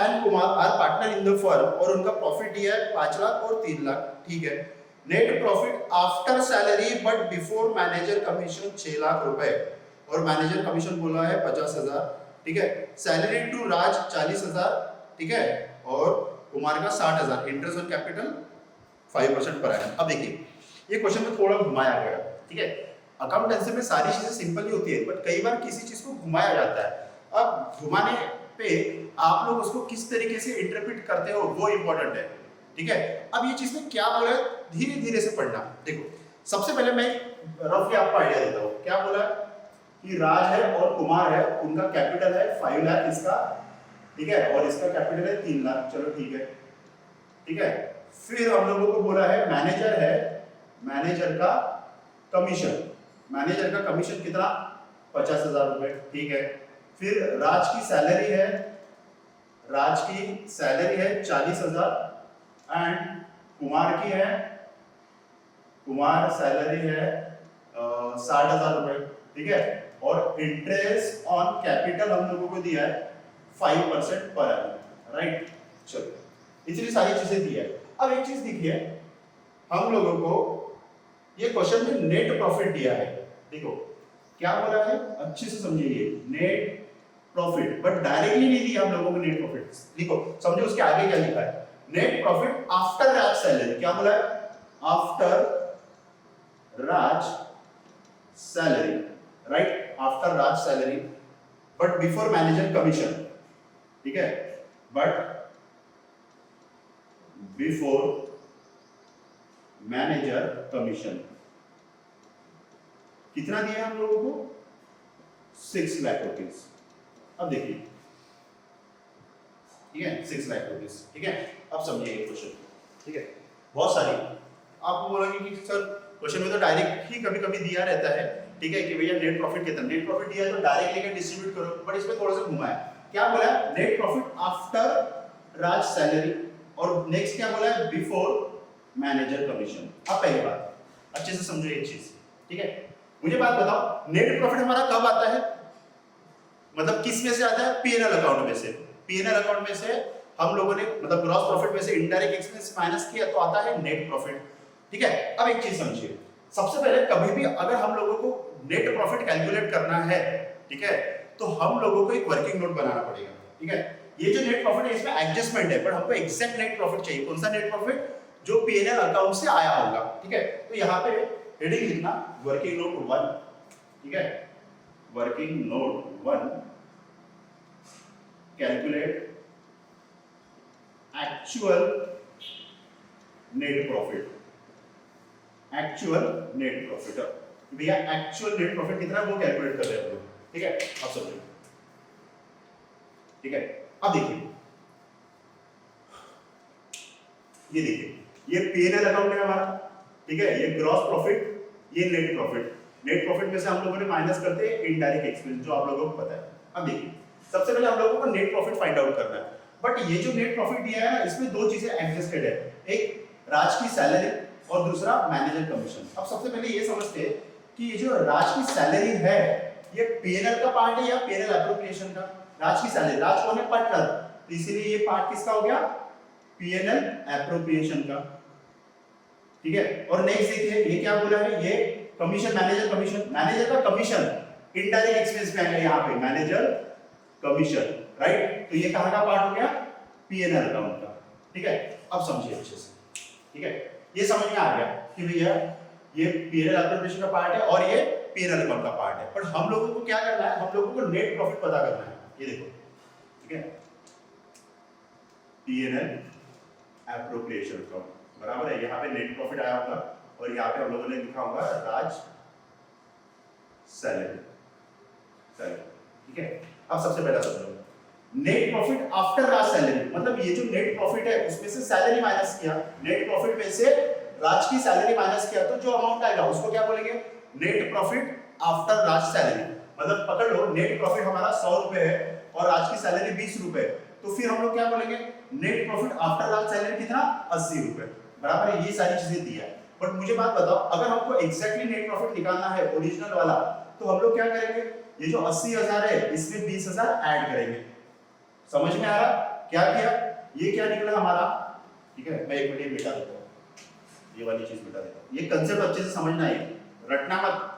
And Kumar are partner in the firm और उनका profit दिया है 5 लाख और 3 लाख, ठीक है। Net profit after salary but before manager commission 6 lakh रुपए और मैनेजर कमीशन बोला है 50,000, ठीक है। सैलरी टू राज 40,000, ठीक है, और कुमार का 60,000, interest on capital 5% per annum. अब देखिए ये क्वेश्चन में थोड़ा घुमाया गया, ठीक है। अकाउंटेंसी में सारी चीजें सिंपल ही होती है, बट कई बार किसी चीज को घुमाया जाता है। अब घुमाने पे आप लोग उसको किस तरीके से इंटरप्रेट करते हो वो इंपॉर्टेंट है, ठीक है। अब ये चीज में क्या बोला है धीरे धीरे से पढ़ना। देखो सबसे पहले मैं रफली आपको आइडिया देता हूँ। क्या बोला कि राज है और कुमार है, उनका कैपिटल है 5 लाख इसका, ठीक है, और इसका कैपिटल है 3 लाख, चलो ठीक है, ठीक है। फिर हम लोगों को बोला है मैनेजर है, मैनेजर का कमीशन, मैनेजर का कमीशन कितना 50,000 रुपए, ठीक है। फिर राज की सैलरी है, राज की सैलरी है 40,000 एंड कुमार की है, कुमार सैलरी है 60,000 रुपए, ठीक है। और इंटरेस्ट ऑन कैपिटल हम लोगों को दिया है 5% पर एनम, राइट। चलो इतनी सारी चीजें दी है। अब एक चीज देखिए, हम लोगों को ये क्वेश्चन में नेट प्रॉफिट दिया है। देखो क्या बोला है, अच्छे से समझिए, नेट प्रॉफिट, बट डायरेक्टली नहीं दिया हम लोगों को नेट प्रॉफिट। देखो समझो उसके आगे क्या लिखा है, नेट प्रॉफिट आफ्टर राज सैलरी। क्या बोला है, after Raj salary, right, after Raj salary but before manager commission, ठीक है, बट बिफोर मैनेजर कमीशन। कितना दिया हम लोगों को 6 लाख रुपीज। अब देखिए, ठीक है, 6 लाख रुपीज, ठीक है। अब समझिए ये क्वेश्चन, ठीक है, बहुत सारी आपको बोलेंगे कि सर क्वेश्चन में तो डायरेक्ट ही कभी कभी दिया रहता है, ठीक है, कि भैया नेट प्रॉफिट कितना, नेट प्रॉफिट दिया है तो डायरेक्ट लेकर डिस्ट्रीब्यूट करो, बट इसमें थोड़ा सा घुमाया। क्या बोला है, नेट प्रॉफिट आफ्टर राज सैलरी, और नेक्स्ट क्या बोला है, बिफोर मैनेजर कमीशन। अब पहली बात अच्छे से समझो एक चीज, ठीक है। मुझे बात बताओ, नेट प्रॉफिट हमारा कब आता है, मतलब किस में से आता है, पीएनएल अकाउंट में से। पीएनएल अकाउंट में से हम लोगों ने मतलब ग्रॉस प्रॉफिट में से इनडायरेक्ट एक्सपेंस माइनस किया तो आता है नेट प्रॉफिट, ठीक है। अब एक चीज समझिए, सबसे पहले कभी भी अगर हम लोगों को नेट प्रॉफिट कैलकुलेट करना है, ठीक है, तो हम लोगों को एक वर्किंग नोट बनाना पड़ेगा, ठीक है। ये जो नेट प्रॉफिट है इसमें एडजस्टमेंट है, पर हमको एग्जैक्ट नेट प्रॉफिट चाहिए। कौन सा नेट प्रॉफिट, जो पीएनएल अकाउंट से आया होगा, ठीक है। तो यहाँ पे हेडिंग लिखना वर्किंग नोट 1, ठीक है, working note 1, calculate actual net profit, actual net profit. भैया एक्चुअल नेट प्रॉफिट कितना है वो कैलकुलेट कर रहे हैं हम लोग, ठीक है। अब समझो, ठीक है। अब देखिए, ये देखिए, ये पीएनएल अकाउंट है हमारा, ठीक है, ये ग्रॉस प्रॉफिट, ये नेट प्रॉफिट। नेट प्रॉफिट में से हम लोगों ने माइनस करते हैं इनडायरेक्ट एक्सपेंस, जो आप लोगों को पता है। अब देखिए, सबसे पहले हम लोगों को नेट प्रॉफिट फाइंड आउट करना है, बट ये जो नेट प्रॉफिट दिया है इसमें दो चीजें एडजस्टेड है, एक राज की सैलरी और दूसरा मैनेजर कमीशन। अब सबसे पहले ये समझते हैं कि ये जो राज की सैलरी है ये पीएनएल का पार्ट है या पीएनएल एप्रोप्रिएशन का। राज की सैलरी, राज कौन है, पार्टनर, तो इसीलिए ये पार्ट किसका हो गया, पीएनएल एप्रोप्रिएशन का, ठीक है। और नेक्स्ट देखिए ये क्या बोला है, ये कमीशन, मैनेजर कमीशन, मैनेजर का कमीशन इनडायरेक्ट एक्सपेंस में आएगा यहाँ पे मैनेजर कमीशन, राइट। तो ये कहां का पार्ट हो गया, पीएनएल अकाउंट का, ठीक है। अब समझिए अच्छे से, ठीक है, ये समझ में आ गया कि भैया ये पीएनएल एप्रोप्रिएशन का पार्ट है और ये पीएनएल अकाउंट का पार्ट है। पर हम लोगों को क्या करना है, हम लोगों को नेट प्रॉफिट पता करना है। ये देखो, ठीक है, पीएनएल एप्रोप्रिएशन अकाउंट बराबर है, यहाँ पे नेट प्रॉफिट आया होगा और यहाँ पे हम लोगों ने लिखा होगा राज सैलरी, ठीक है। अब सबसे पहला समझो, नेट प्रॉफिट आफ्टर राज सैलरी, मतलब ये जो नेट प्रॉफिट है उसमें से सैलरी माइनस किया, नेट प्रॉफिट में से राज की सैलरी माइनस किया, तो जो अमाउंट आएगा उसको क्या बोलेंगे, नेट प्रॉफिट आफ्टर राज सैलरी। मतलब पकड़ लो, नेट प्रॉफिट हमारा 100 रुपए है और राज की सैलरी 20 रुपए, तो फिर हम लोग क्या बोलेंगे, नेट प्रॉफिट आफ्टर राज सैलरी कितना, 80 रुपए, बराबर है। ये सारी चीजें दी है, बट मुझे बात बताओ, अगर हमको एग्जैक्टली नेट प्रॉफिट निकालना है ओरिजिनल वाला, तो हम लोग क्या करेंगे, ये जो 80,000 है इसमें 20,000 ऐड करेंगे। समझ में आ रहा क्या किया, ये क्या निकला हमारा, ठीक है। मैं एक मिनट ये मिटा देता हूँ, ये वाली चीज मिटा देता हूँ। ये कंसेप्ट अच्छे से समझना है, रटना मत,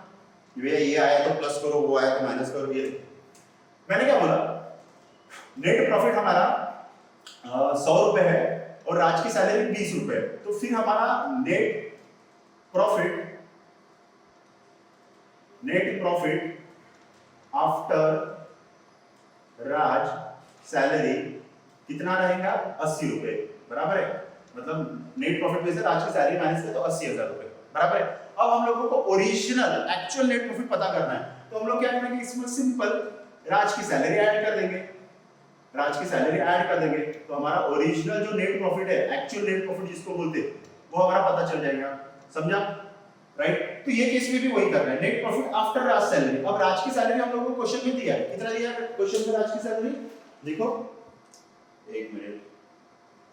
ये आया तो प्लस करो, वो आया तो माइनस करो। ये मैंने क्या बोला, नेट प्रॉफिट हमारा 100 रुपए है और राज की सैलरी 20 रुपए, तो फिर हमारा नेट प्रॉफिट आफ्टर राज सैलरी कितना रहेगा, 80 रुपए, बराबर है। मतलब नेट प्रॉफिट में से राज की सैलरी माइनस करें तो 80,000 रुपए, बराबर है। अब हम लोगों को ओरिजिनल एक्चुअल नेट प्रॉफिट पता करना है, तो हम लोग क्या करेंगे, इसमें सिंपल राज की सैलरी ऐड कर देंगे, राज की सैलरी ऐड कर देंगे, तो हमारा ओरिजिनल जो नेट प्रॉफिट है, एक्चुअल नेट प्रॉफिट जिसको बोलते हैं, वो हमारा पता चल जाएगा, समझा, राइट। तो ये केस में भी वही करना है, नेट प्रॉफिट आफ्टर राज सैलरी। अब राज की सैलरी हम लोगों को क्वेश्चन में दिया है, कितना दिया है क्वेश्चन में राज की सैलरी, देखो एक मिनट,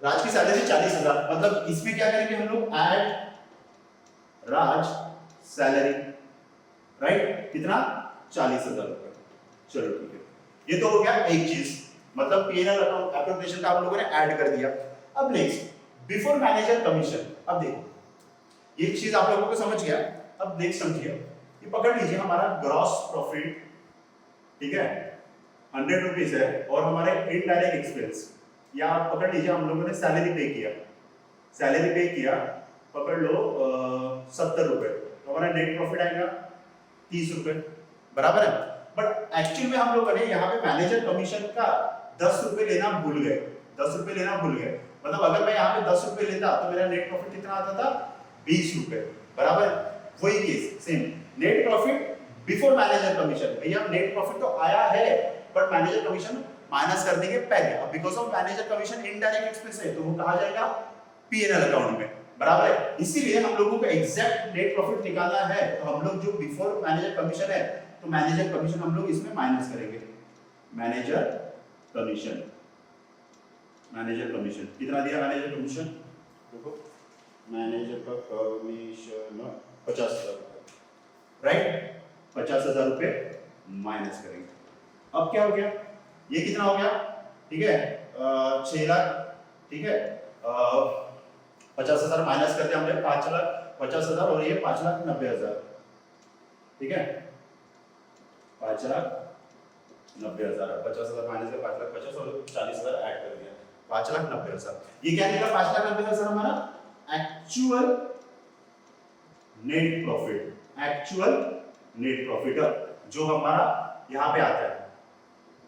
राज की सैलरी 40,000, मतलब इसमें क्या करेंगे हम लोग, ऐड राज सैलरी, राइट, कितना 40,000 रुपए। चलो ठीक है, ये तो हो गया एक चीज, मतलब पीएनएल अकाउंट एप्रोप्रिएशन का हम लोगों ने ऐड कर दिया। अब नेक्स्ट बिफोर मैनेजर कमीशन, अब देखो ये चीज आप लोगों को समझ गया, अब नेक्स्ट समझिए, ये पकड़ लीजिए हमारा ग्रॉस प्रॉफिट, ठीक है, 100 रुपीज है, और हमारे इनडायरेक्ट एक्सपेंस, या आप पकड़ लीजिए हम लोगों ने सैलरी पे किया, पकड़ लो 70 रुपए, तो हमारा नेट प्रॉफिट आएगा 30 रुपए, बराबर है। बट एक्चुअल में हम लोगों ने यहाँ पे मैनेजर कमीशन का 10 रुपए लेना भूल गए, 10 रुपए लेना भूल गए, मतलब अगर मैं यहाँ पे 10 रुपए लेता तो मेरा नेट प्रॉफिट कितना आता था, 20 रुपए, बराबर। वही case same, net profit before manager commission, भैया नेट प्रॉफिट तो आया है बट मैनेजर कमीशन माइनस कर देंगे पहले, अब because of manager commission indirect expense है तो वो कहा जाएगा पीएनएल अकाउंट में, बराबर है। इसीलिए हम लोगों को एग्जैक्ट नेट प्रॉफिट निकालना है, तो हम लोग जो बिफोर मैनेजर कमीशन है, तो मैनेजर कमीशन हम लोग इसमें माइनस करेंगे, मैनेजर कमीशन कितना दिया मैनेजर कमीशन, देखो मैनेजर का कमीशन 50,000 रुपए, राइट, 50,000 रुपए माइनस करेंगे। अब क्या हो गया, ये कितना हो गया, ठीक है 6 लाख, ठीक है 50,000 माइनस करते हमने 5,50,000 और ये 5,90,000, ठीक है 5,90,000, 50,000 माइनस कर 5,50,000 और 40,000 ऐड कर दिया, 5,90,000। ये क्या निकला 5,90,000 हमारा एक्चुअल नेट प्रॉफिट जो हमारा यहाँ पे आता है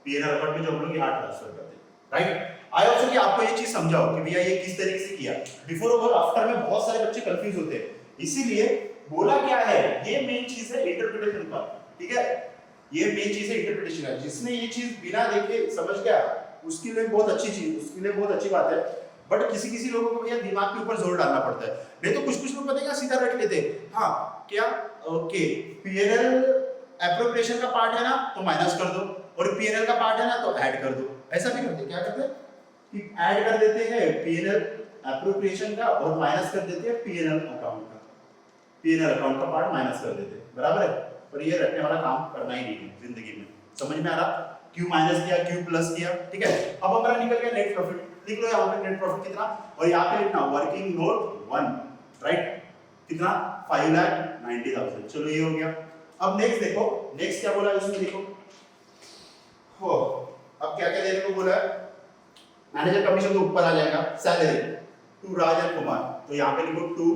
पीएनएल अकाउंट में, जो हम लोग यहाँ ट्रांसफर करते हैं, राइट। आई होप कि आपको ये चीज समझाओ कि भैया ये किस तरीके से किया, बिफोर और आफ्टर में बहुत सारे बच्चे कंफ्यूज होते हैं, इसीलिए बोला क्या है, ये मेन चीज है इंटरप्रिटेशन का, ठीक है, ये मेन चीज है इंटरप्रिटेशन का। जिसने ये चीज बिना देखे समझ गया उसके लिए बहुत अच्छी चीज, उसके लिए बहुत अच्छी बात है, बट किसी लोगों को भैया दिमाग के ऊपर जोर डालना पड़ता है, नहीं तो कुछ लोग पता है सीधा रट लेते हैं, हाँ क्या ओके पीएनएल एप्रोप्रिएशन का पार्ट है ना तो माइनस कर दो, और पीएनएल का पार्ट है ना तो ऐड कर दो, ऐसा भी करते, क्या करते कि ऐड कर देते हैं पीएनएल एप्रोप्रिएशन का और माइनस कर देते हैं पीएनएल अकाउंट का पार्ट माइनस कर देते हैं, बराबर है। पर ये रखने वाला काम करना ही नहीं है जिंदगी में, समझ में आ रहा, क्यू माइनस किया क्यू प्लस किया, ठीक है। अब हमारा निकल गया नेट प्रॉफिट, लिख लो यहाँ पे नेट प्रॉफिट कितना, और यहाँ पे लिखना वर्किंग नोट 1, राइट, कितना 5,90,000, चलो ये हो गया। अब नेक्स्ट देखो, नेक्स्ट क्या बोला इसमें देखो, हो अब क्या क्या देने को बोला है, मैनेजर कमीशन तो ऊपर आ जाएगा, सैलरी टू राज और कुमार, तो यहाँ पे लिखो टू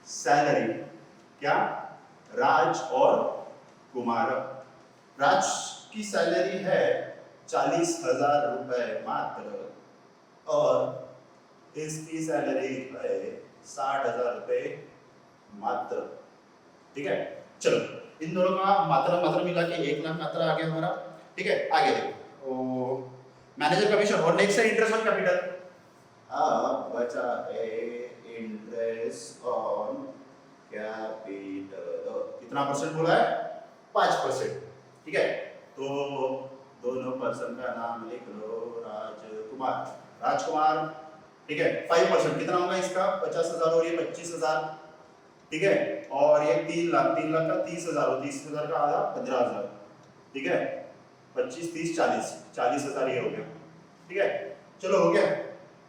सैलरी, क्या राज और कुमार। राज की सैलरी है 40,000 रुपए मात्र, और इसकी सैलरी है 60,000 रुपए मात्र, ठीक है। चलो इन दोनों का मात्रा मिला के 1 लाख मात्रा आ गया हमारा, ठीक है। आगे देखो मैनेजर कमीशन और नेक्स्ट है इंटरेस्ट ऑन कैपिटल, अब बचा है इंटरेस्ट ऑन कैपिटल, कितना परसेंट बोला है 5%, ठीक है। तो दोनों पर्सन का नाम लिख लो, राजकुमार, ठीक है 5%, कितना होगा इसका 50,000 और ये 25,000, ठीक है, और ये 3 लाख का 30,000 और 30,000 का आधा 15,000, ठीक है, 25 30 40 40,000 ये हो गया, ठीक है। चलो हो गया,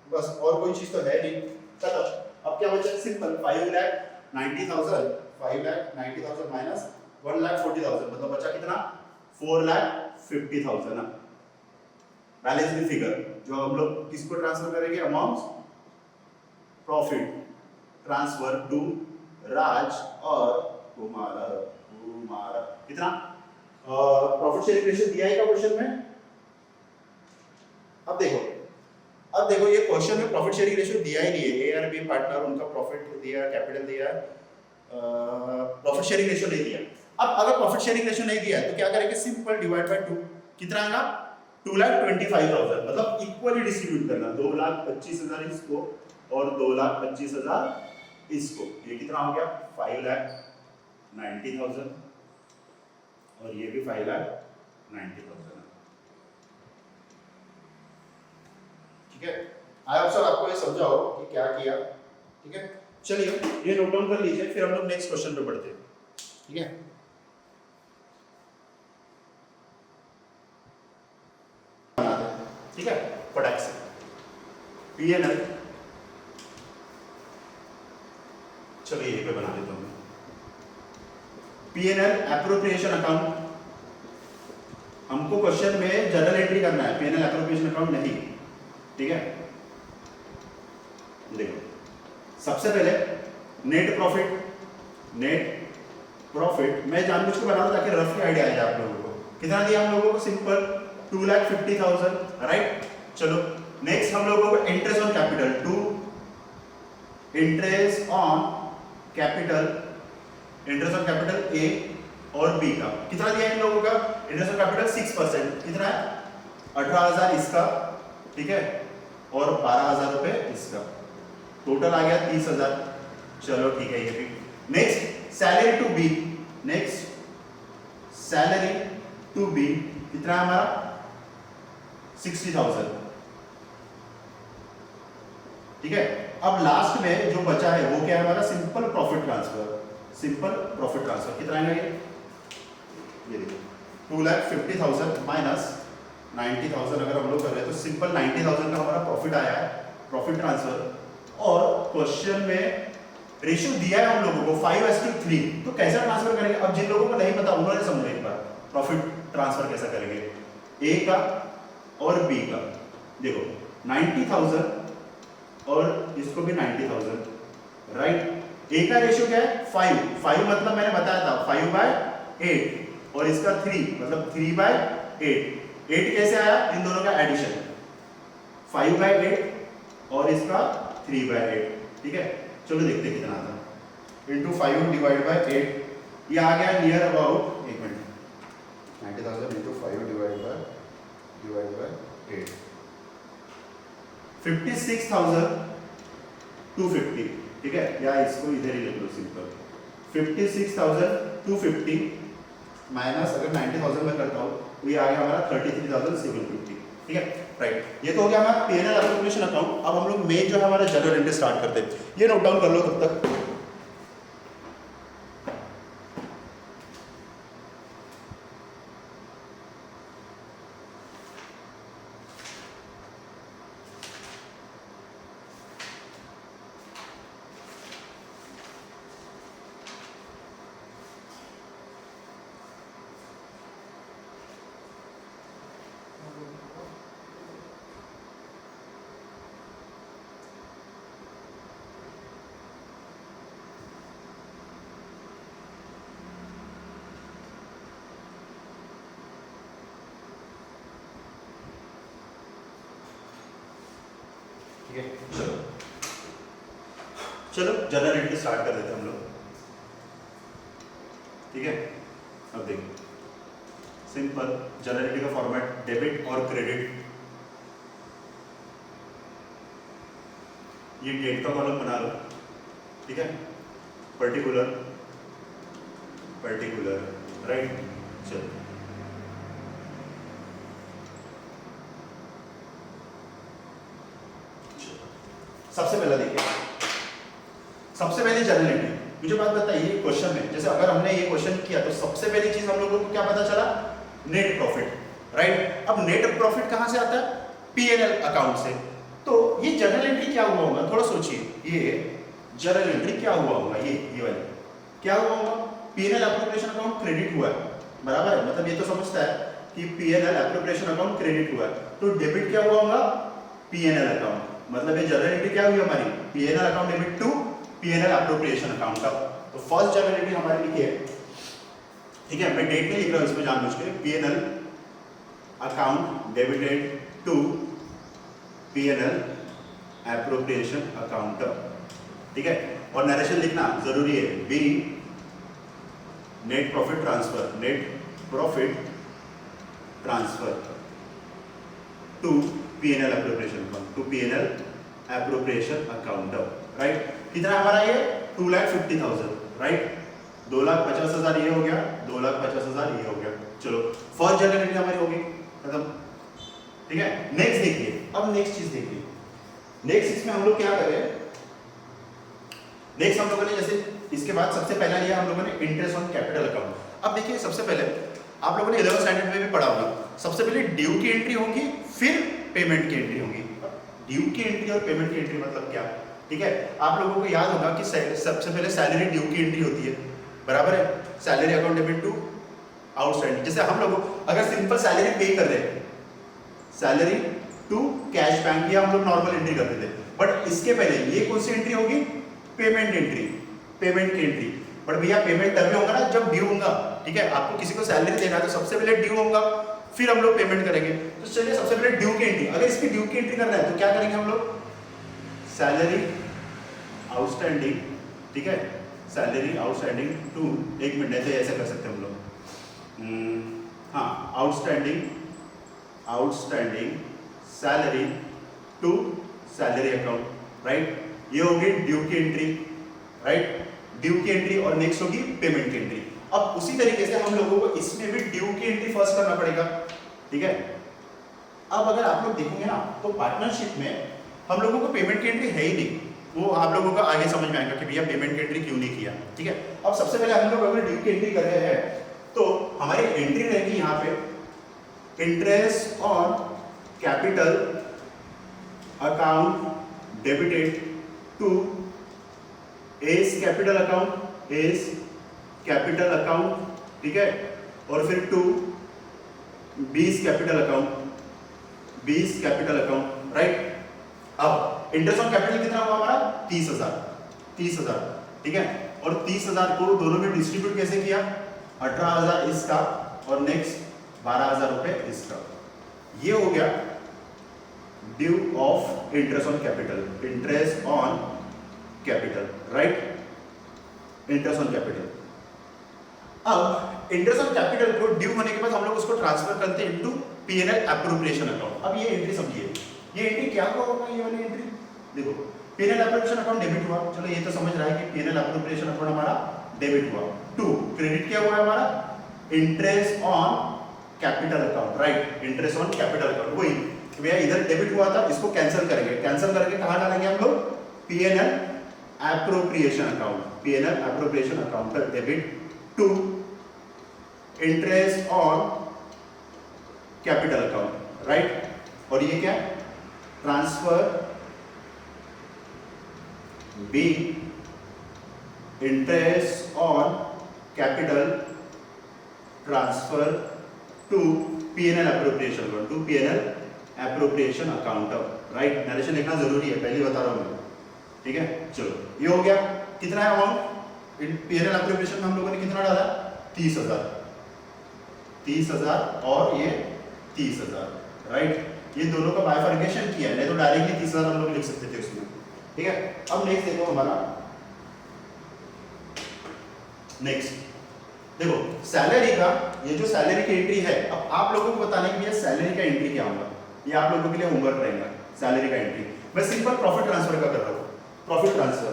बस और कोई चीज तो है नहीं। चलो अब क्या बचा, सिंपल 5,90,000, 5,90,000 माइनस 1,40,000, मतलब बचा कितना, 4,50,000 ना। बैलेंस द फिगर जो हम लोग किसको ट्रांसफर करेंगे, अमाउंट प्रॉफिट ट्रांसफर टू राज और कुमार कितना, प्रॉफिट शेयरिंग रेशियो दिया है क्या क्वेश्चन में। अब देखो ये क्वेश्चन में प्रॉफिट शेयरिंग रेशियो दिया ही नहीं है, ए और बी पार्टनर उनका प्रॉफिट दिया, कैपिटल दिया, प्रॉफिट शेयरिंग रेशियो नहीं दिया। अब अगर प्रॉफिट शेयरिंग रेशियो नहीं दिया तो क्या करेंगे, सिंपल डिवाइड बाय 2, कितना आएगा 2,25,000, मतलब इक्वली डिस्ट्रीब्यूट करना, 2,25,000 इसको और 2,25,000 इसको, ये कितना हो गया 5,90,000 और ये भी 5,90,000। ठीक है, आई होप सर आपको ये समझा हो कि क्या किया। ठीक है, चलिए ये नोट डाउन कर लीजिए, फिर हम लोग नेक्स्ट क्वेश्चन पे बढ़ते हैं। ठीक है, ठीक है, फटाक से पीएनएल, चलिए यहीं पे बना देता हूँ, पीएनएल एप्रोप्रिएशन अकाउंट। हमको क्वेश्चन में जनरल एंट्री करना है, पीएनएल एप्रोप्रिएशन अकाउंट नहीं। ठीक है, देखो सबसे पहले नेट प्रॉफिट मैं जानबूझ के बना रहा हूं ताकि रफली आइडिया आ जाए आप लोगों को। कितना दिया हम लोगों को, सिंपल 2,50,000, राइट। चलो नेक्स्ट हम लोगों को interest on capital, interest on capital A और बी का कितना दिया इन लोगों का, इंटरेस्ट ऑन कैपिटल 6%, कितना है 18,000 इसका, ठीक है, और 12,000 रुपए इसका, टोटल आ गया 30,000। चलो ठीक है, ये भी। नेक्स्ट सैलरी टू बी कितना है हमारा 60,000। ठीक है, अब लास्ट में जो बचा है वो क्या है हमारा, सिंपल प्रॉफिट ट्रांसफर कितना है ये देखो 2,50,000 माइनस 90,000 अगर हम लोग कर रहे हैं तो सिंपल 90,000 का हमारा प्रॉफिट आया है, प्रॉफिट ट्रांसफर। और क्वेश्चन में रेशियो दिया है हम लोगों को 5:3, तो कैसे ट्रांसफर करेंगे। अब जिन लोगों को नहीं पता उन्होंने समझो एक बार प्रॉफिट ट्रांसफर कैसा करेंगे, ए का और बी का, देखो 90,000 और इसको भी 90,000, राइट। ए का रेशियो क्या है 5 मतलब मैंने बताया था 5/8 और इसका 3 मतलब 3/8। 8 कैसे आया, इन दोनों का एडिशन 5/8 और इसका 3/8। ठीक है, चलो देखते कितना आता है, इंटू 5 डिवाइड बाय 8, ये आ गया नियर अबाउट, एक मिनट, 90,000 इंटू 5 डिवाइड बाय 8, 56,250। ठीक है, या इसको इधर ही लिख लो सिंपल, 56,250 माइनस अगर 90,000 में करता हूँ तो ये आ गया हमारा 33,750। ठीक है, राइट। ये तो हो गया हमारा पीएनएल एप्रोप्रिएशन अकाउंट। अब हम लोग मेन जो है हमारा जनरल एंट्री स्टार्ट करते हैं, ये नोट डाउन कर लो तब तक। चलो जनरल एंट्री स्टार्ट कर देते हैं हम लोग। ठीक है, अब देखो सिंपल जनरल एंट्री का फॉर्मेट डेबिट और क्रेडिट। ये डेट का कॉलम बना लो, ठीक है, पर्टिकुलर, राइट। चलो सबसे पहला देखिए, सबसे पहले जनरल एंट्री। मुझे बात बताइए क्वेश्चन में, जैसे अगर हमने ये क्वेश्चन किया तो सबसे पहली चीज हम लोगों को क्या पता चला, नेट प्रॉफिट, राइट। अब नेट प्रॉफिट कहां से आता है, पीएनएल अकाउंट से। तो ये जर्नल एंट्री क्या हुआ होगा, थोड़ा सोचिए, ये जर्नल एंट्री क्या हुआ होगा, ये वाली क्या हुआ होगा, पीएनएल एप्रोप्रिएशन अकाउंट क्रेडिट हुआ है, बराबर है, मतलब ये तो समझता है कि पीएनएल एप्रोप्रिएशन अकाउंट क्रेडिट हुआ है, तो डेबिट क्या हुआ होगा, पीएनएल अकाउंट, मतलब ये जर्नल एंट्री क्या हुई हमारी, PNL account debit to PNL appropriation account का। तो फर्स्ट जर्नल एंट्री हमारी लिखी है, ठीक है, मैं डेट नहीं लिख रहा हूं इसमें जानबूझ के, PNL account debited to PNL appropriation account, ठीक है, और नरेशन लिखना जरूरी है, by net profit transfer, net profit transfer to PNL appropriation account, to PNL appropriation account, right. कितना हमारा ये 2,50,000, राइट, 2,50,000 ये हो गया, 2,50,000 ये हो गया। चलो फर्स्ट जर्नल एंट्री हमारी होगी खत्म, ठीक है। नेक्स्ट देखिए, अब नेक्स्ट चीज देखिए, नेक्स्ट इसमें हम लोग क्या करें, नेक्स्ट हम लोगों ने जैसे इसके बाद सबसे पहला लिया हम लोगों ने इंटरेस्ट ऑन कैपिटल अकाउंट। अब देखिए सबसे पहले आप लोगों ने 11th स्टैंडर्ड में भी पढ़ा होगा, सबसे पहले ड्यू की एंट्री होगी, फिर पेमेंट की एंट्री होगी। ड्यू की एंट्री और पेमेंट की एंट्री मतलब क्या, ठीक है, आप लोगों को याद होगा कि सबसे पहले सैलरी ड्यू की एंट्री होती है, बराबर है, salary account debit to outstanding. जैसे हम लोग अगर सिंपल सैलरी पे कर रहे हैं, सैलरी टू कैश बैंक, ये हम लोग नॉर्मल एंट्री करते थे, बट इसके पहले ये कौन सी एंट्री होगी, पेमेंट एंट्री, पेमेंट की एंट्री। बट भैया पेमेंट तभी होगा ना जब ड्यू होगा, ठीक है, आपको किसी को सैलरी देना है तो सबसे पहले ड्यू होगा, फिर हम लोग पेमेंट करेंगे। तो चलिए सबसे पहले ड्यू की एंट्री, अगर इसकी ड्यू की एंट्री करना है तो क्या करेंगे हम लोग, सैलरी आउटस्टैंडिंग, ठीक है, सैलरी आउटस्टैंडिंग टू, एक मिनट है तो ऐसा कर सकते हैं हम लोग, हाँ, outstanding, outstanding salary to salary account, right, ये होगी ड्यू की एंट्री, राइट, ड्यू की एंट्री, और नेक्स्ट होगी पेमेंट की एंट्री। अब उसी तरीके से हम लोगों को इसमें भी ड्यू की एंट्री फर्स्ट करना पड़ेगा, ठीक है। अब अगर आप लोग देखेंगे ना तो पार्टनरशिप में हम लोगों को पेमेंट की एंट्री है ही नहीं, वो आप लोगों को आगे समझ में आएगा कि भैया पेमेंट की एंट्री क्यों नहीं किया, ठीक है। अब सबसे पहले हम लोग अगर ड्यू की एंट्री कर रहे हैं तो हमारी एंट्री रहेगी यहाँ पे interest on capital account debited to A's capital account, A's capital account, ठीक है, और फिर to B's capital account, B's capital account, right. अब इंटरेस्ट ऑन कैपिटल कितना हुआ हमारा, 30,000, 30,000, ठीक है, और 30,000 को दोनों में डिस्ट्रीब्यूट कैसे किया, 18,000 इसका और नेक्स्ट 12,000 रुपए इसका, ये हो गया due of interest on capital, interest on capital, right, interest on capital. अब इंटरेस्ट ऑन कैपिटल को ड्यू होने के बाद हम लोग उसको ट्रांसफर करते हैं इनटू पीएनएल एप्रोप्रिएशन अकाउंट। अब ये एंट्री समझिए, ये एंट्री क्या हुआ होगा, ये वाली एंट्री देखो, पीएनएल एप्रोप्रिएशन अकाउंट डेबिट हुआ, चलो ये तो समझ रहा है कि पीएनएल एप्रोप्रिएशन अकाउंट हमारा डेबिट हुआ, टू क्रेडिट क्या हुआ हमारा, interest on capital account, right, interest on capital account, वही भैया इधर डेबिट हुआ था, इसको कैंसिल करेंगे, कैंसिल करके कहां डालेंगे हम लोग, PNL appropriation account, PNL appropriation account debit to interest on capital account, right, और ये क्या, transfer by interest on capital transfer to PNL appropriation account, to PNL appropriation account, right, narration लिखना जरूरी है, पहले बता रहा हूं मैं, ठीक है। चलो ये हो गया, कितना है अमाउंट, पीएनएल एप्रोप्रिएशन में हम लोगों ने कितना डाला, 30,000, 30,000 और ये 30,000, राइट, ये दोनों का बाइफर्केशन किया, नहीं तो डायरेक्टली 30,000 हम लोग लिख सकते थे उसमें, ठीक है। अब नेक्स्ट देखो हमारा, नेक्स्ट देखो सैलरी का, ये जो सैलरी की एंट्री है, अब आप लोगों को बताने के लिए सैलरी का एंट्री क्या होगा, ये आप लोगों के लिए होमवर्क रहेगा, सैलरी का एंट्री। मैं सिंपल प्रॉफिट ट्रांसफर का कर रहा हूं, प्रॉफिट ट्रांसफर,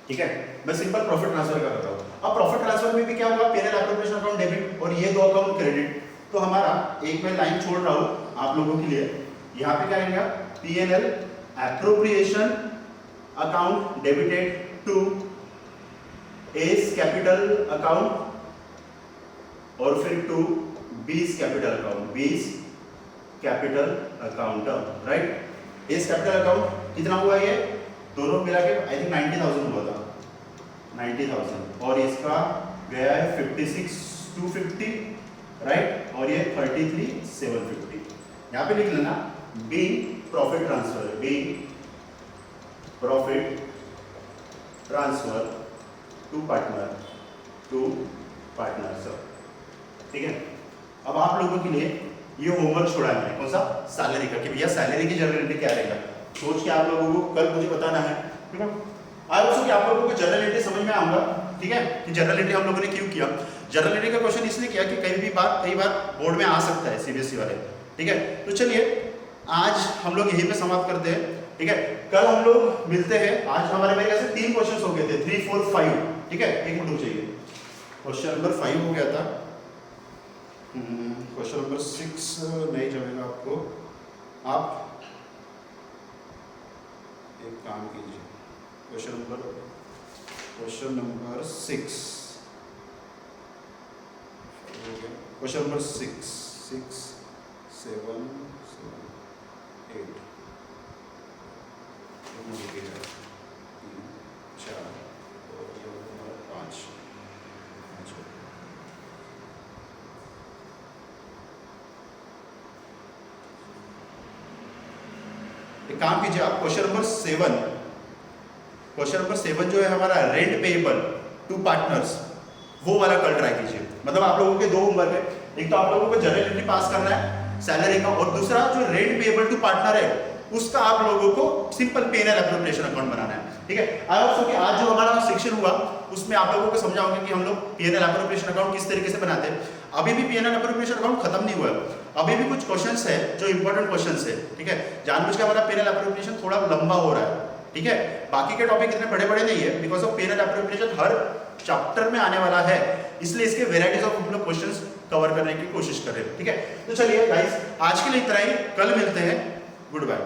ठीक है, मैं सिंपल प्रॉफिट ट्रांसफर का कर रहा हूं। अब प्रॉफिट ट्रांसफर में भी क्या होगा, पीएनएल एप्रोप्रिएशन अकाउंट डेबिट और ये दो अकाउंट क्रेडिट, तो हमारा एक मैं लाइन छोड़ रहा हूं आप लोगों के लिए, यहां पे क्या रहेगा, PNL appropriation account debited to A's capital account और फिर to B's capital account, B's capital account, right. इस कैपिटल अकाउंट कितना हुआ ये, दोनों मिला के आई थिंक 90,000 हुआ था, 90,000, और इसका गया है 56,250, राइट, और ये 33,750। यहाँ पे लिख लेना by profit transfer, by profit transfer to partner सब, ठीक है। अब आप लोगों के लिए ये होमवर्क छोड़ा है मैंने, कौन सा, सैलरी का, कि भैया सैलरी की जनरल एंट्री क्या रहेगा, सोच के आप लोगों को कल मुझे बताना है, ठीक है। आई होप सो कि आप लोगों को जनरल एंट्री समझ में आऊंगा, ठीक है, कि जनरल एंट्री हम लोगों ने क्यों किया। जनरल एंट्री का क्वेश्चन इसलिए किया कि कई बार बोर्ड में आ सकता है सीबीएसई वाले, ठीक है। तो चलिए आज हम लोग यहीं पे समाप्त करते हैं, ठीक है। कल हम लोग मिलते हैं। आज हमारे मेरे ख्याल से 3 क्वेश्चन हो गए थे, 3, 4, 5, ठीक है। एक मिनट चाहिए, क्वेश्चन नंबर 5 हो गया था, क्वेश्चन नंबर 6 नहीं जमेगा आपको। आप एक काम कीजिए, क्वेश्चन नंबर 6, क्वेश्चन नंबर 6, 7, 8, 4 और 5। एक काम कीजिए आप, क्वेश्चन नंबर 7 जो है हमारा रेंट पेएबल टू पार्टनर्स, वो वाला कल ट्राई कीजिए। मतलब आप लोगों के 2 होमवर्क है, एक तो आप लोगों को जनरल एंट्री पास करना है सैलरी का, और दूसरा जो रेंट पेएबल टू पार्टनर है उसका आप लोगों को सिंपल P&L एप्रोप्रिएशन अकाउंट बनाना है, ठीक है। आई होप सो कि आज जो हमारा सेक्शन हुआ उसमें आप लोगों को समझाऊंगा कि हम लोग P&L एप्रोप्रिएशन अकाउंट किस तरीके से बनाते हैं। अभी भी P&L एप्रोप्रिएशन अकाउंट खत्म नहीं हुआ है, अभी भी कुछ क्वेश्चंस है जो इंपॉर्टेंट क्वेश्चंस है, ठीक है। जानबूझ के हमारा P&L एप्रोप्रिएशन थोड़ा लंबा हो रहा है, ठीक है। बाकी के टॉपिक इतने बड़े नहीं है, because of P&L appropriation her chapter में आने वाला है, इसलिए इसके वेराइटीज ऑफ हम लोग क्वेश्चंस कवर करने की कोशिश कर रहे हैं, ठीक है। तो चलिए गाइस आज के लिए इतना ही, कल मिलते हैं, गुड बाय।